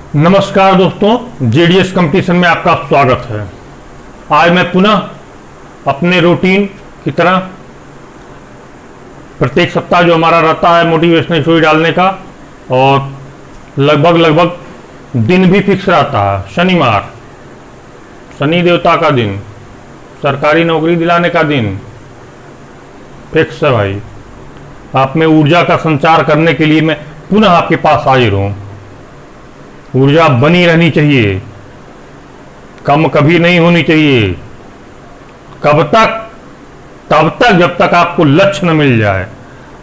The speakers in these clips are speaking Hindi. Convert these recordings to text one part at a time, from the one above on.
नमस्कार दोस्तों, जेडीएस कंपटीशन में आपका स्वागत है। आज मैं पुनः अपने रूटीन की तरह प्रत्येक सप्ताह जो हमारा रहता है मोटिवेशनल स्टोरी डालने का, और लगभग दिन भी फिक्स रहता है। शनिवार, शनि देवता का दिन, सरकारी नौकरी दिलाने का दिन फिक्स है भाई। आप में ऊर्जा का संचार करने के लिए मैं पुनः आपके पास हाजिर हूं। ऊर्जा बनी रहनी चाहिए, कम कभी नहीं होनी चाहिए। कब तक? तब तक जब तक आपको लक्ष्य न मिल जाए,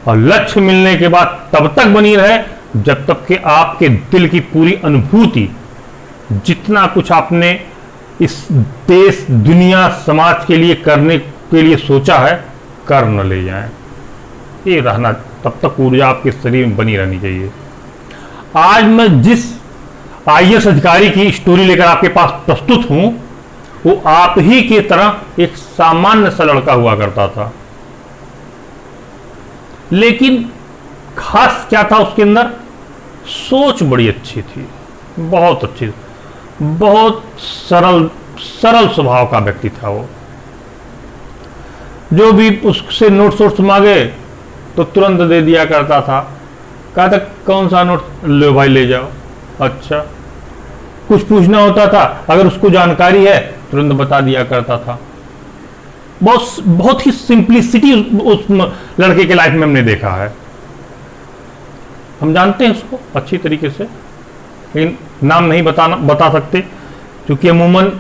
और लक्ष्य मिलने के बाद तब तक बनी रहे जब तक कि आपके दिल की पूरी अनुभूति, जितना कुछ आपने इस देश, दुनिया, समाज के लिए करने के लिए सोचा है, कर न ले जाए। ये रहना, तब तक ऊर्जा आपके शरीर में बनी रहनी चाहिए। आज मैं जिस आईएएस अधिकारी की स्टोरी लेकर आपके पास प्रस्तुत हूं, वो आप ही की तरह एक सामान्य सा लड़का हुआ करता था। लेकिन खास क्या था उसके अंदर? सोच बड़ी अच्छी थी, बहुत अच्छी, बहुत सरल स्वभाव का व्यक्ति था वो। जो भी उससे नोट्स मांगे तो तुरंत दे दिया करता था। कहा था कौन सा नोट? लो भाई ले जाओ। अच्छा, कुछ पूछना होता था, अगर उसको जानकारी है तुरंत बता दिया करता था। बहुत ही सिंप्लिसिटी उस लड़के के लाइफ में हमने देखा है। हम जानते हैं उसको अच्छी तरीके से, लेकिन नाम नहीं बता सकते, क्योंकि अमूमन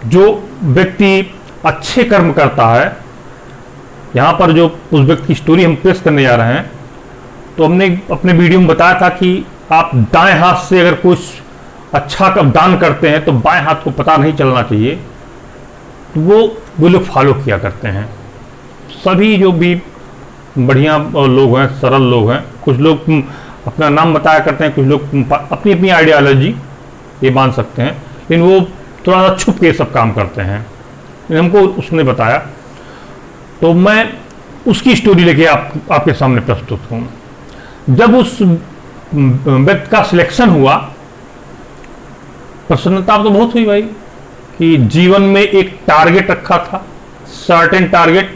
जो व्यक्ति अच्छे कर्म करता है, यहां पर जो उस व्यक्ति की स्टोरी हम पेश करने जा रहे हैं, तो हमने अपने वीडियो में बताया था कि आप दाएं हाथ से अगर कुछ अच्छा दान करते हैं तो बाएं हाथ को पता नहीं चलना चाहिए। तो वो लोग फॉलो किया करते हैं। सभी जो भी बढ़िया लोग हैं, सरल लोग हैं, कुछ लोग अपना नाम बताया करते हैं, कुछ लोग अपनी अपनी आइडियोलॉजी ये मान सकते हैं, लेकिन वो थोड़ा सा छुप के सब काम करते हैं। हमको उसने बताया, तो मैं उसकी स्टोरी लेके आपके सामने प्रस्तुत हूँ। जब उस व्यक्ति का सिलेक्शन हुआ, प्रसन्नता तो बहुत हुई भाई कि जीवन में एक टारगेट रखा था, सर्टेन टारगेट,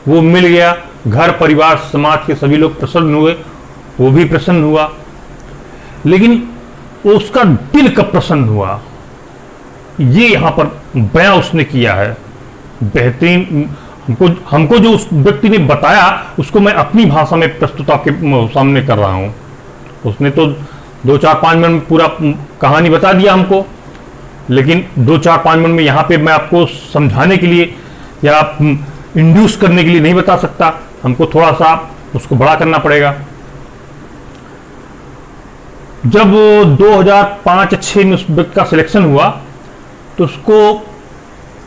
वो मिल गया। घर परिवार समाज के सभी लोग प्रसन्न हुए, वो भी प्रसन्न हुआ। लेकिन उसका दिल कब प्रसन्न हुआ, ये यहां पर बयां उसने किया है। बेहतरीन हमको जो उस व्यक्ति ने बताया, उसको मैं अपनी भाषा में प्रस्तुत आपके सामने कर रहा हूं। उसने तो 2-4-5 मिनट में पूरा कहानी बता दिया हमको, लेकिन 2-4-5 मिनट में यहां पे मैं आपको समझाने के लिए या इंड्यूस करने के लिए नहीं बता सकता। हमको थोड़ा सा उसको बड़ा करना पड़ेगा। जब 2005-6 में उस व्यक्ति का सिलेक्शन हुआ, तो उसको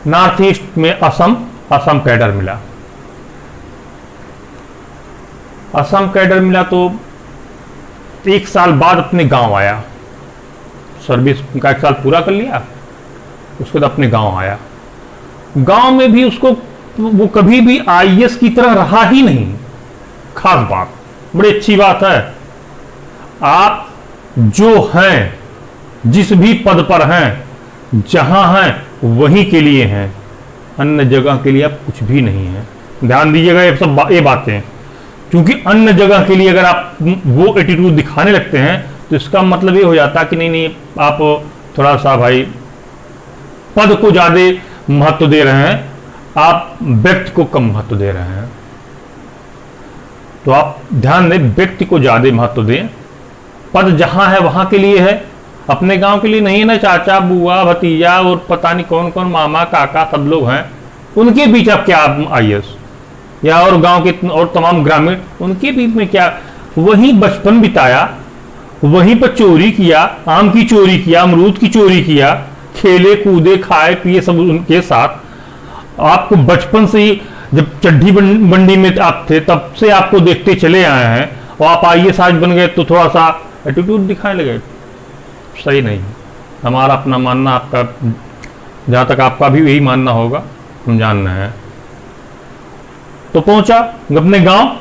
नॉर्थ ईस्ट में असम कैडर मिला। असम कैडर मिला तो 1 साल बाद अपने गांव आया। सर्विस का 1 साल पूरा कर लिया, उसके बाद अपने गांव आया। गांव में भी उसको वो कभी भी आईएएस की तरह रहा ही नहीं। खास बात, बड़ी अच्छी बात है, आप जो हैं, जिस भी पद पर हैं, जहां हैं, वहीं के लिए हैं, अन्य जगह के लिए आप कुछ भी नहीं है। ध्यान दीजिएगा ये बातें, क्योंकि अन्य जगह के लिए अगर आप वो एटीट्यूड दिखाने लगते हैं, तो इसका मतलब ये हो जाता कि नहीं, आप थोड़ा सा भाई पद को ज्यादा महत्व दे रहे हैं, आप व्यक्ति को कम महत्व दे रहे हैं। तो आप ध्यान दें, व्यक्ति को ज्यादा महत्व दें। पद जहां है वहां के लिए है, अपने गांव के लिए नहीं है ना। चाचा, बुआ, भतीजा और पता नहीं कौन कौन, मामा, काका, सब लोग हैं, उनके बीच आप क्या आईएएस, या और गांव के और तमाम ग्रामीण, उनके बीच में क्या? वहीं बचपन बिताया, वहीं पर चोरी किया, आम की चोरी किया, अमरूद की चोरी किया, खेले कूदे खाए पिए सब उनके साथ। आपको बचपन से ही, जब चड्ढी बंडी में आप थे, तब से आपको देखते चले आए हैं, और आप आईएएस आज बन गए तो थोड़ा सा एटीट्यूड दिखाने लगे। सही नहीं। हमारा अपना मानना, आपका जहां तक आपका भी यही मानना होगा, हम जान रहे हैं। तो पहुंचा अपने गांव,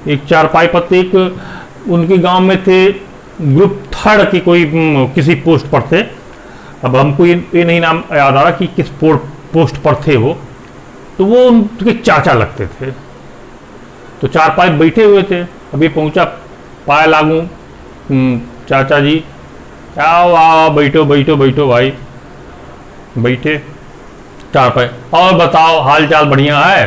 एक चारपाई पत्ते, एक उनके गांव में थे ग्रुप थर्ड की कोई किसी पोस्ट पर थे। अब हमको ये नहीं नाम याद आ रहा कि किस पोस्ट पर थे वो। तो वो उनके चाचा लगते थे। तो चार पांच बैठे हुए थे। अभी पहुंचा, पाए लागू, चाचा जी क्या हुआ, बैठो बैठो बैठो भाई। बैठे चार पाए, और बताओ हाल चाल बढ़िया है?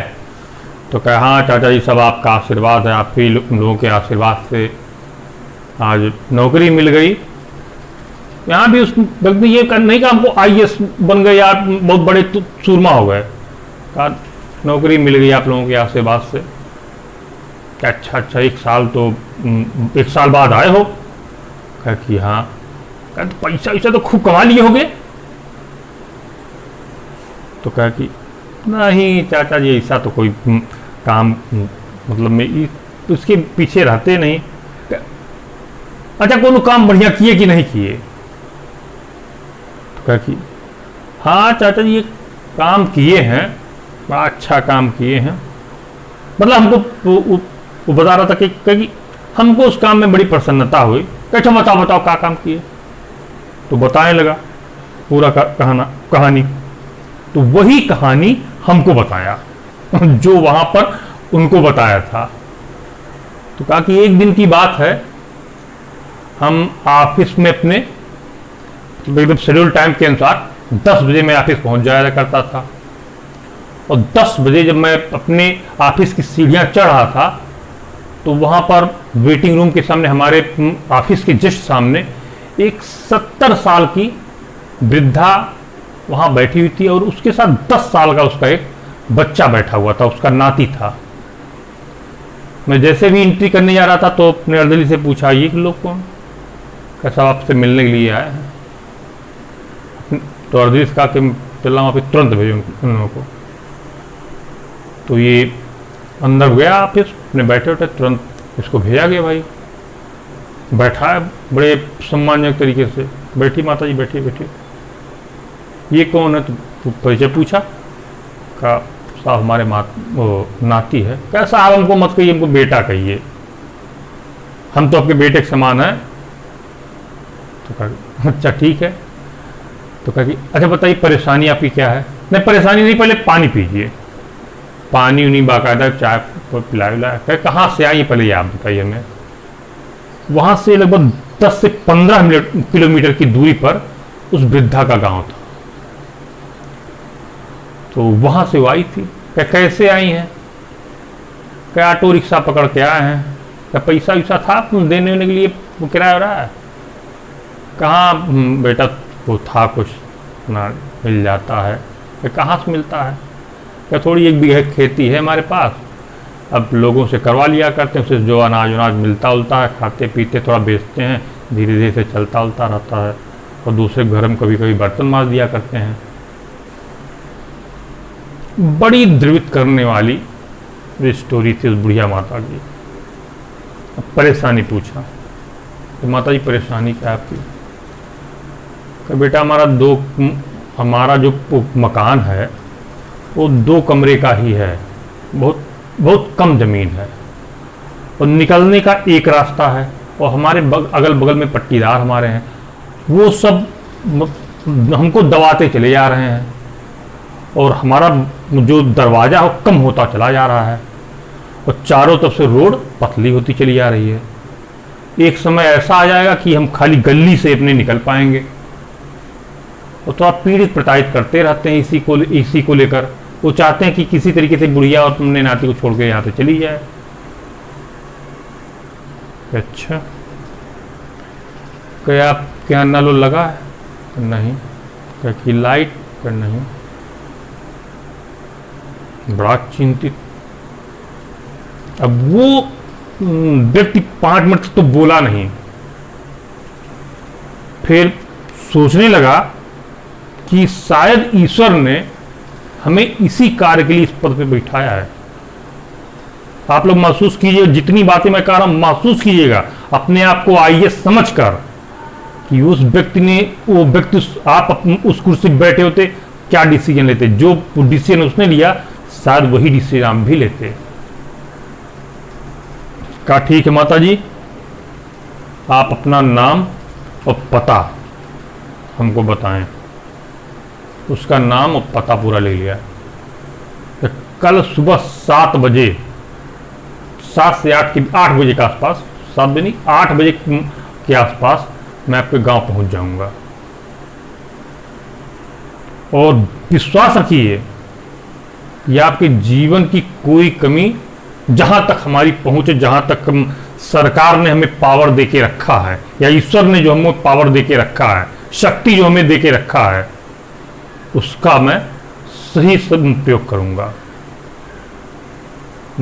तो कहा हाँ चाचा जी सब आपका आशीर्वाद है, आपके लोगों के आशीर्वाद से आज नौकरी मिल गई। यहाँ भी उस व्यक्ति ने ये नहीं कहा हमको आईएएस बन गए या बहुत बड़े सूरमा हो गए। कहा नौकरी मिल गई आप लोगों के आशीर्वाद से। क्या अच्छा अच्छा, एक साल बाद आए हो? कहा कि हाँ। कहा तो पैसा वैसा तो खूब कमा लिए होगे? तो कहा कि नहीं चाचा जी ऐसा तो कोई काम मतलब मैं उसके पीछे रहते नहीं। अच्छा कोनो काम बढ़िया किए कि नहीं किए? तो कहा कि हाँ चाचा जी ये काम किए हैं, बड़ा अच्छा काम किए हैं। मतलब हमको वो बता रहा था कि हमको उस काम में बड़ी प्रसन्नता हुई। अच्छा बताओ बताओ क्या काम किए? तो बताने लगा पूरा कहानी। तो वही कहानी हमको बताया जो वहां पर उनको बताया था। तो कहा कि एक दिन की बात है, हम ऑफिस में अपने एकदम शेड्यूल टाइम के अनुसार 10 बजे मैं ऑफिस पहुंच जाया करता था। और 10 बजे जब मैं अपने ऑफिस की सीढ़ियां चढ़ रहा था तो वहां पर वेटिंग रूम के सामने, हमारे ऑफिस के जस्ट सामने एक 70 साल की वृद्धा वहां बैठी हुई थी और उसके साथ 10 साल का उसका एक बच्चा बैठा हुआ था, उसका नाती था। मैं जैसे भी एंट्री करने जा रहा था तो अपने अर्दली से पूछा ये लोग कौन? कैसा आपसे मिलने के लिए आए हैं? तो अर्दली से कहा कि चला वहाँ पे तुरंत भेजो उन लोगों को। तो ये अंदर गया ऑफिस, अपने बैठे उठे तुरंत इसको भेजा गया। भाई बैठा है बड़े सम्मानजनक तरीके से, बैठी माता जी बैठी बैठी। ये कौन है? तो परिचय पूछा। कहा साहब हमारे नाती है। कहा साहब हमको मत कहिए, हमको बेटा कहिए, हम तो आपके बेटे के समान है। तो कहा अच्छा ठीक है। तो कहा कि अच्छा बताइए परेशानी आपकी क्या है? नहीं परेशानी नहीं, पहले पानी पीजिए। पानी उन्हीं बाकायदा चाय पिला विलाया। कहे कहाँ से आई पहले ये आप बताइए हमें। वहां से लगभग 10 से 15 किलोमीटर की दूरी पर उस वृद्धा का गांव था। तो वहां से वो आई थी। क्या कैसे आई हैं? क्या ऑटो रिक्शा पकड़ के आए हैं? क्या पैसा वैसा था देने के लिए, वो किराया हो रहा है? कहाँ बेटा वो था कुछ ना मिल जाता है। क्या कहाँ से मिलता है? क्या थोड़ी 1 बीघा खेती है हमारे पास, अब लोगों से करवा लिया करते हैं, उससे जो अनाज मिलता उलता है, खाते पीते थोड़ा बेचते हैं, धीरे धीरे से चलता उलता रहता है। और दूसरे घर में कभी कभी बर्तन मांज दिया करते हैं। बड़ी द्रवित करने वाली स्टोरी थी उस बुढ़िया माता की। परेशानी पूछा तो माता जी परेशानी क्या आपकी? कि बेटा हमारा जो मकान है वो 2 कमरे का ही है, बहुत बहुत कम जमीन है और निकलने का एक रास्ता है। और हमारे अगल बगल में पट्टीदार हमारे हैं, वो सब हमको दबाते चले जा रहे हैं और हमारा जो दरवाज़ा है वो कम होता चला जा रहा है और चारों तरफ से रोड पतली होती चली जा रही है। एक समय ऐसा आ जाएगा कि हम खाली गली से अपने निकल पाएंगे। और थोड़ा पीड़ित प्रताड़ित करते रहते हैं इसी को लेकर। वो चाहते हैं कि किसी तरीके से बुढ़िया और तुमने नाती को छोड़ के यहाँ से चली जाए। अच्छा क्या आपके यहाँ नल लगा है? नहीं। क्या कि लाइट? नहीं। बड़ा चिंतित। अब वो व्यक्ति 5 मिनट तो बोला नहीं, फिर सोचने लगा कि शायद ईश्वर ने हमें इसी कार्य के लिए इस पद पे बैठाया है। आप लोग महसूस कीजिए, जितनी बातें मैं कह रहा हूं महसूस कीजिएगा अपने आप को आइए समझकर कि उस व्यक्ति ने, वो व्यक्ति आप उस कुर्सी पर बैठे होते क्या डिसीजन लेते। जो डिसीजन उसने लिया शायद वही डिसीजन हम भी लेते। कहा ठीक है माता जी, आप अपना नाम और पता हमको बताएं। उसका नाम और पता पूरा ले लिया। तो कल सुबह 7 बजे, 7 से 8 बजे के आसपास, 7 बजे नहीं 8 बजे के आसपास मैं आपके गांव पहुंच जाऊंगा। और विश्वास रखिए कि आपके जीवन की कोई कमी, जहां तक हमारी पहुंच है, जहां तक सरकार ने हमें पावर देके रखा है, या ईश्वर ने जो हमें पावर देके रखा है, शक्ति जो हमें देके रखा है, उसका मैं सही सदुपयोग करूंगा।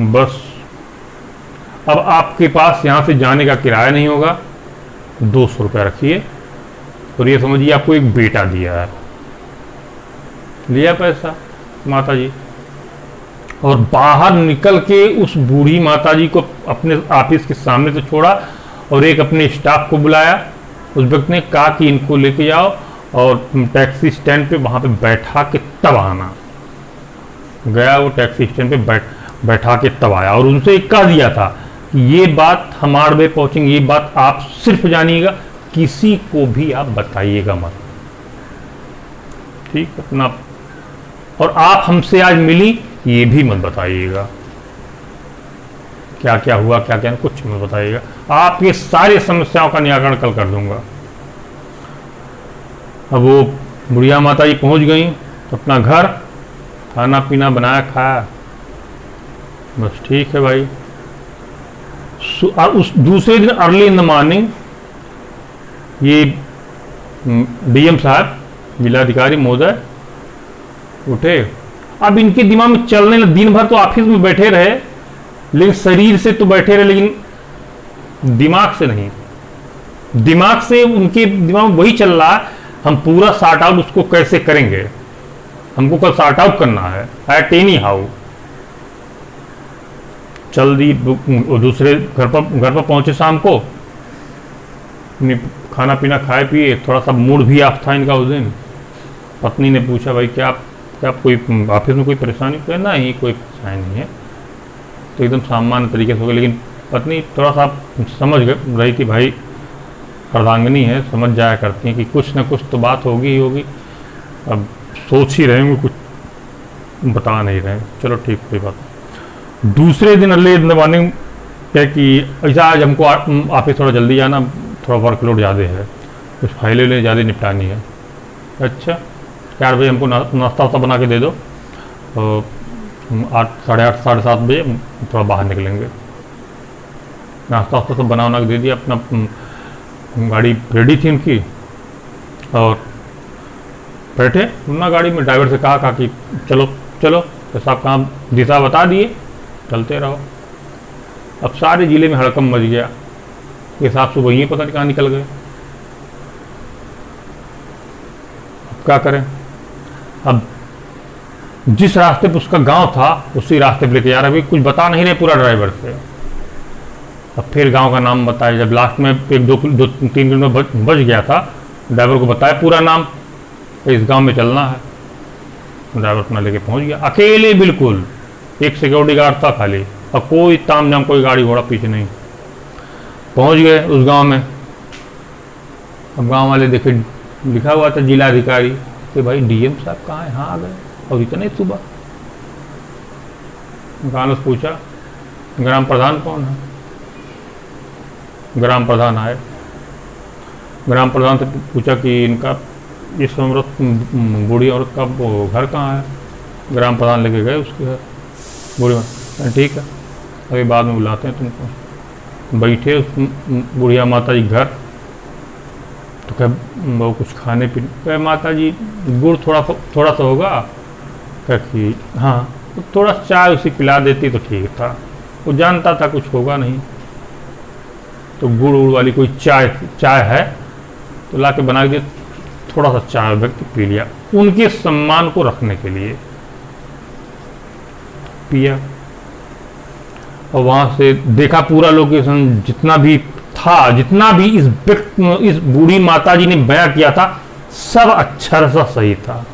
बस अब आपके पास यहां से जाने का किराया नहीं होगा, 200 रुपया रखिए और ये समझिए आपको एक बेटा दिया है। लिया पैसा माता जी, और बाहर निकल के उस बूढ़ी माता जी को अपने ऑफिस के सामने से छोड़ा और एक अपने स्टाफ को बुलाया। उस व्यक्ति ने कहा कि इनको लेके जाओ और टैक्सी स्टैंड पे वहां पे बैठा के तब आना। गया, वो टैक्सी स्टैंड पे बैठा के तब आया और उनसे एक कह दिया था कि ये बात हम 8 बजे पहुंचेंगे, ये बात आप सिर्फ जानिएगा, किसी को भी आप बताइएगा मत, ठीक अपना। और आप हमसे आज मिली ये भी मत बताइएगा, क्या क्या हुआ क्या क्या, कुछ मत बताइएगा। आपके सारी समस्याओं का निराकरण कल कर दूंगा। अब वो बुढ़िया माता जी पहुंच गई अपना घर, खाना पीना बनाया खाया, बस ठीक है भाई। और उस दूसरे दिन अर्ली इन द मॉर्निंग ये डीएम साहब, जिलाधिकारी महोदय उठे। अब इनके दिमाग में चलने लगे, दिन भर तो ऑफिस में बैठे रहे, लेकिन शरीर से तो बैठे रहे, लेकिन दिमाग से नहीं। दिमाग से उनके दिमाग में वही चल रहा है, हम पूरा सॉर्ट आउट उसको कैसे करेंगे, हमको कल सॉर्ट आउट करना है एट एनी हाउ। चल दी, दूसरे घर पर पहुंचे शाम को, खाना पीना खाए पिए, थोड़ा सा मूड भी ऑफ था इनका उस दिन। पत्नी ने पूछा भाई क्या कोई ऑफिस में कोई परेशानी? कहना नहीं, कोई परेशानी नहीं है, तो एकदम सामान्य तरीके से हो गया। लेकिन पत्नी थोड़ा सा समझ रही थी, भाई अर्धांगिनी है, समझ जाया करती हैं कि कुछ ना कुछ तो बात होगी ही होगी। अब सोच ही रहे होंगे, कुछ बता नहीं रहे। चलो ठीक, कोई बात नहीं। दूसरे दिन अर्ली इन द मॉर्निंग क्या कि ऐसा आज हमको ऑफिस थोड़ा जल्दी जाना, थोड़ा वर्कलोड ज़्यादा है, कुछ फाइलें ज़्यादा निपटानी है। अच्छा 4 बजे हमको नाश्ता वास्ता बना के दे दो, और 8, साढ़े 8, साढ़े 7 बजे थोड़ा बाहर निकलेंगे। नाश्ता वास्ता सब बना के दे दिया, अपना गाड़ी रेडी थी उनकी, और बैठे अपना गाड़ी में। ड्राइवर से कहा कि चलो चलो, तो साहब काम दिशा बता दिए, चलते रहो। अब सारे ज़िले में हड़कम मच गया, ये साहब सुबह ही पता नहीं कहाँ निकल गए। अब क्या करें? अब जिस रास्ते पे उसका गांव था उसी रास्ते पे लेके जा रहे, कुछ बता नहीं रहे पूरा ड्राइवर से। अब फिर गांव का नाम बताया, जब लास्ट में 1-2-3 किलोमीटर बच गया था, ड्राइवर को बताया पूरा नाम, तो इस गांव में चलना है। ड्राइवर अपना लेके पहुंच गया, अकेले बिल्कुल, एक सिक्योरिटी गार्ड था खाली, और कोई ताम झाम, कोई गाड़ी घोड़ा पीछे नहीं। पहुंच गए उस गांव में। अब गांव वाले देखे लिखा हुआ था जिलाधिकारी, कि भाई डीएम साहब कहाँ है? हाँ आ गए, और इतने सुबह। गांव से पूछा ग्राम प्रधान कौन है? ग्राम प्रधान आए। ग्राम प्रधान से पूछा कि इनका इस औरत, बूढ़ी औरत का वो घर कहाँ है? ग्राम प्रधान लेके गए उसके घर। बूढ़ी, ठीक है अभी बाद में बुलाते हैं तुमको। बैठे उस बुढ़िया माता जी घर, तो कह वो कुछ खाने पीने, कह माता जी गुड़ थोड़ा सा होगा? कह कि हाँ, तो थोड़ा चाय उसे पिला देती तो ठीक था, वो जानता था कुछ होगा नहीं। तो गुड़ उड़ वाली कोई चाय है तो ला के बना के, थोड़ा सा चाय व्यक्ति पी लिया, उनके सम्मान को रखने के लिए पिया। और वहां से देखा पूरा लोकेशन, जितना भी था, जितना भी इस बूढ़ी माताजी ने बयां किया था, सब अक्षर सा सही था।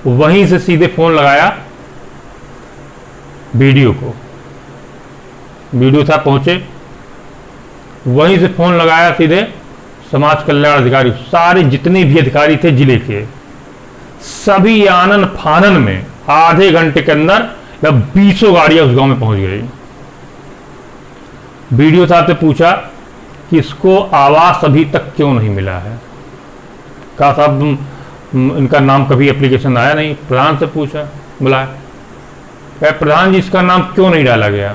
वहीं से सीधे फोन लगाया वीडियो को। वीडियो साहब पहुंचे, वहीं से फोन लगाया सीधे समाज कल्याण अधिकारी, सारे जितने भी अधिकारी थे जिले के, सभी आनन फानन में आधे घंटे के अंदर या 20 गाड़ियां उस गांव में पहुंच गई। वीडियो साहब से पूछा कि इसको आवास अभी तक क्यों नहीं मिला है। कहा साहब इनका नाम कभी एप्लीकेशन आया नहीं। प्रधान से पूछा, बुलाया, कहा प्रधान जी इसका नाम क्यों नहीं डाला गया।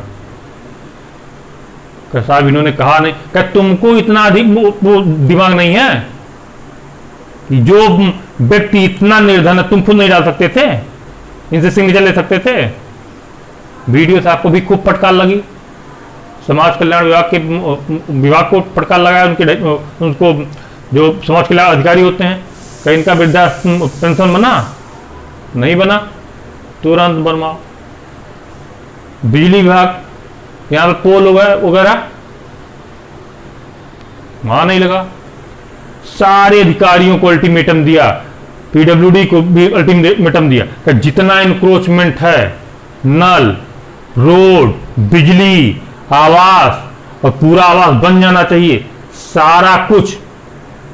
कहा साहब इन्होंने कहा नहीं। कहा तुमको इतना अधिक वो दिमाग नहीं है कि जो व्यक्ति इतना निर्धन है तुम खुद नहीं डाल सकते थे, इनसे सिग्नेचर ले सकते थे। वीडियो साहब को भी खूब फटकार लगी, समाज कल्याण विभाग को फटकार लगाया, उनको जो समाज कल्याण अधिकारी होते हैं। कहीं इनका वृद्धा पेंशन बना नहीं बना, तुरंत बनवाओ। बिजली विभाग यहाँ पे पोल वगैरह वहां नहीं लगा। सारे अधिकारियों को अल्टीमेटम दिया, पीडब्ल्यूडी को भी अल्टीमेटम दिया कि जितना इंक्रोचमेंट है, नल, रोड, बिजली, आवास और पूरा आवास बन जाना चाहिए, सारा कुछ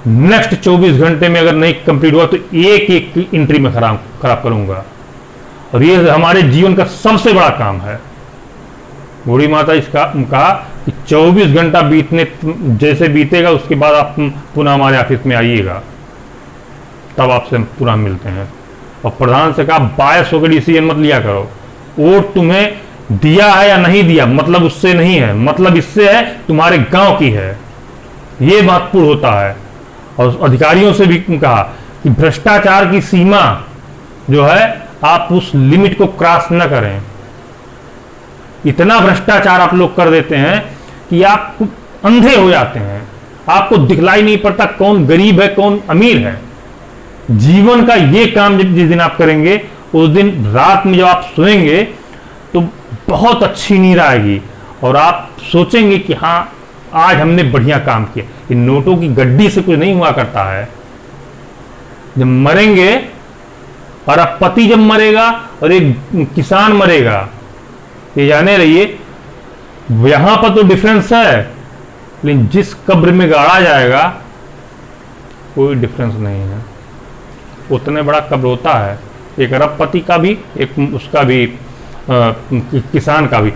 नेक्स्ट 24 घंटे में अगर नहीं कंप्लीट हुआ तो एक एक एंट्री में खराब करूंगा। और ये हमारे जीवन का सबसे बड़ा काम है। बूढ़ी माता इसका कहा कि 24 घंटा बीतने जैसे बीतेगा उसके बाद आप पुनः हमारे ऑफिस में आइएगा, तब आपसे पुनः मिलते हैं। और प्रधान से कहा बायस होकर डिसीजन मत लिया करो, वोट तुम्हें दिया है या नहीं दिया मतलब उससे नहीं है, मतलब इससे है तुम्हारे गांव की है, ये महत्वपूर्ण होता है। और अधिकारियों से भी कहा कि भ्रष्टाचार की सीमा जो है आप उस लिमिट को क्रॉस न करें। इतना भ्रष्टाचार आप लोग कर देते हैं कि आप अंधे हो जाते हैं, आपको दिखलाई नहीं पड़ता कौन गरीब है कौन अमीर है। जीवन का ये काम जिस दिन आप करेंगे उस दिन रात में जब आप सोएंगे तो बहुत अच्छी नींद आएगी और आप सोचेंगे कि हाँ आज हमने बढ़िया काम किया। इन नोटों की गड्डी से कुछ नहीं हुआ करता है। जब मरेंगे और अब पति जब मरेगा और एक किसान मरेगा, ये जाने रहिए यहां पर तो डिफरेंस है, लेकिन जिस कब्र में गाड़ा जाएगा कोई डिफरेंस नहीं है। उतने बड़ा कब्र होता है, एक अरबपति का भी, एक उसका भी किसान का भी,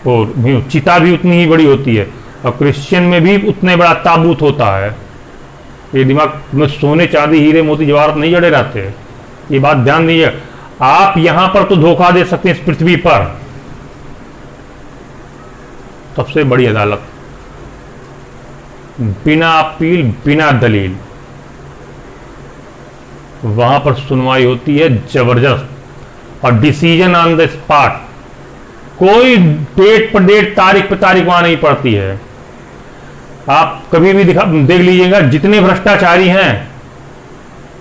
और चिता भी उतनी ही बड़ी होती है। और क्रिश्चियन में भी उतने बड़ा ताबूत होता है। ये दिमाग में सोने चांदी हीरे मोती जवाहरात नहीं जड़े रहते, ये बात ध्यान दीजिए। आप यहां पर तो धोखा दे सकते हैं इस पृथ्वी पर, सबसे बड़ी अदालत बिना अपील बिना दलील वहां पर सुनवाई होती है जबरदस्त, और डिसीजन ऑन द स्पॉट। कोई डेट पर डेट तारीख पर तारीख वहां नहीं पड़ती है। आप कभी भी देख लीजिएगा जितने भ्रष्टाचारी हैं,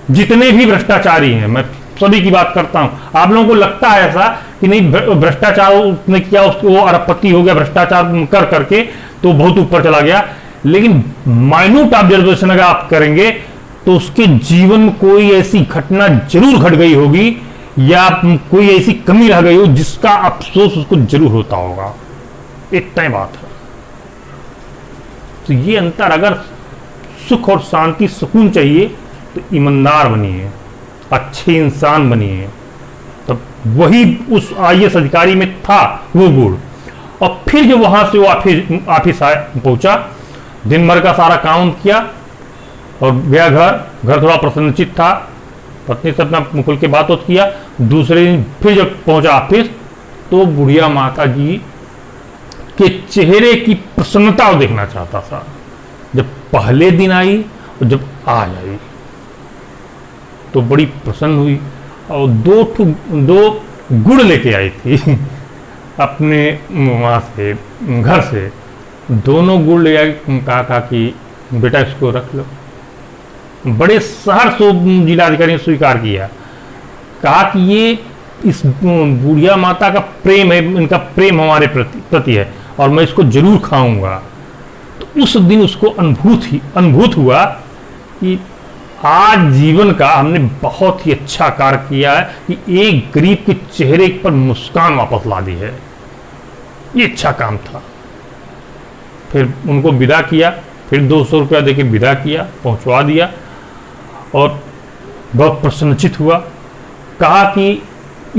जितने भी भ्रष्टाचारी हैं, मैं सभी की बात करता हूं। आप लोगों को लगता है ऐसा कि नहीं भ्रष्टाचार उसने किया उसको वो अरबपति हो गया भ्रष्टाचार कर करके तो बहुत ऊपर चला गया, लेकिन माइन्यूट ऑब्जर्वेशन अगर आप करेंगे तो उसके जीवन में कोई ऐसी घटना जरूर घट गई होगी या कोई ऐसी कमी रह गई हो जिसका अफसोस उसको जरूर होता होगा। इतना बात है। तो ये अंतर, अगर सुख और शांति सुकून चाहिए तो ईमानदार बनिए, अच्छे इंसान बनिए। तब वही उस आईएएस अधिकारी में था वो गुण। और फिर जब वहां से वो ऑफिस पहुंचा, दिन भर का सारा काम किया और गया घर थोड़ा प्रसन्नचित था, पत्नी से अपना खुल के बात किया। दूसरे दिन फिर जब पहुंचा ऑफिस तो बुढ़िया माता जी के चेहरे की प्रसन्नता को देखना चाहता था। जब पहले दिन आई और जब आज आई तो बड़ी प्रसन्न हुई और दो गुड़ लेके आई थी अपने वहां से घर से। दोनों गुड़ ले आए, कहा कि बेटा इसको रख लो। बड़े सहर्ष जिलाधिकारी ने स्वीकार किया, कहा कि ये इस बुढ़िया माता का प्रेम है, इनका प्रेम हमारे प्रति है और मैं इसको जरूर खाऊंगा। तो उस दिन उसको अनुभूत हुआ कि आज जीवन का हमने बहुत ही अच्छा कार्य किया है कि एक गरीब के चेहरे पर मुस्कान वापस ला दी है। ये अच्छा काम था। फिर उनको विदा किया, फिर 200 रुपया देके विदा किया, पहुंचवा दिया और बहुत प्रसन्नचित हुआ। कहा कि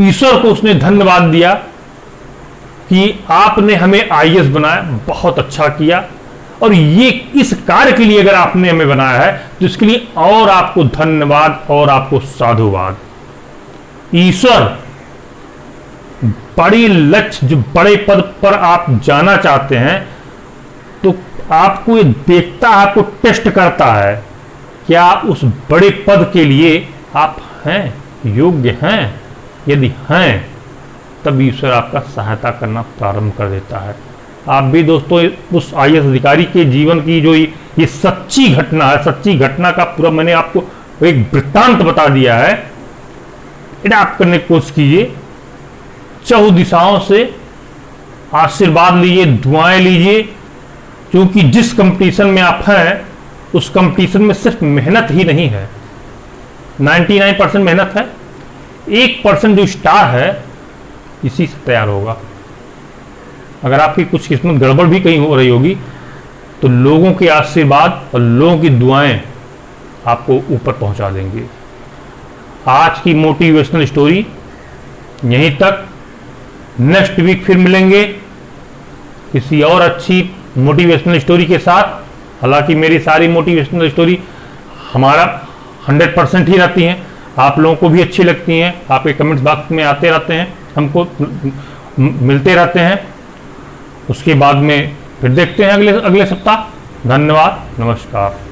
ईश्वर को उसने धन्यवाद दिया कि आपने हमें आईएएस बनाया, बहुत अच्छा किया, और ये इस कार्य के लिए अगर आपने हमें बनाया है तो इसके लिए और आपको धन्यवाद और आपको साधुवाद। ईश्वर बड़ी लक्ष्य, जो बड़े पद पर आप जाना चाहते हैं, तो आपको ये देखता है, आपको टेस्ट करता है, क्या उस बड़े पद के लिए आप हैं, योग्य हैं। यदि हैं तब ईश्वर आपका सहायता करना प्रारंभ कर देता है। आप भी दोस्तों उस आईएएस अधिकारी के जीवन की जो ये सच्ची घटना है, सच्ची घटना का पूरा मैंने आपको एक वृत्तांत बता दिया है, अडॉप्ट करने की कोशिश कीजिए। चहु दिशाओं से आशीर्वाद लीजिए, दुआएं लीजिए, क्योंकि जिस कंपटीशन में आप हैं उस कंपटीशन में सिर्फ मेहनत ही नहीं है, 99% मेहनत है, 1% जो स्टार है इसी से तैयार होगा। अगर आपकी कुछ किस्मत गड़बड़ भी कहीं हो रही होगी तो लोगों के आशीर्वाद और लोगों की दुआएं आपको ऊपर पहुंचा देंगे। आज की मोटिवेशनल स्टोरी यहीं तक। नेक्स्ट वीक फिर मिलेंगे किसी और अच्छी मोटिवेशनल स्टोरी के साथ। हालांकि मेरी सारी मोटिवेशनल स्टोरी हमारा 100% ही रहती हैं, आप लोगों को भी अच्छी लगती हैं, आपके कमेंट्स बॉक्स में आते रहते हैं, हमको मिलते रहते हैं। उसके बाद में फिर देखते हैं अगले सप्ताह। धन्यवाद, नमस्कार।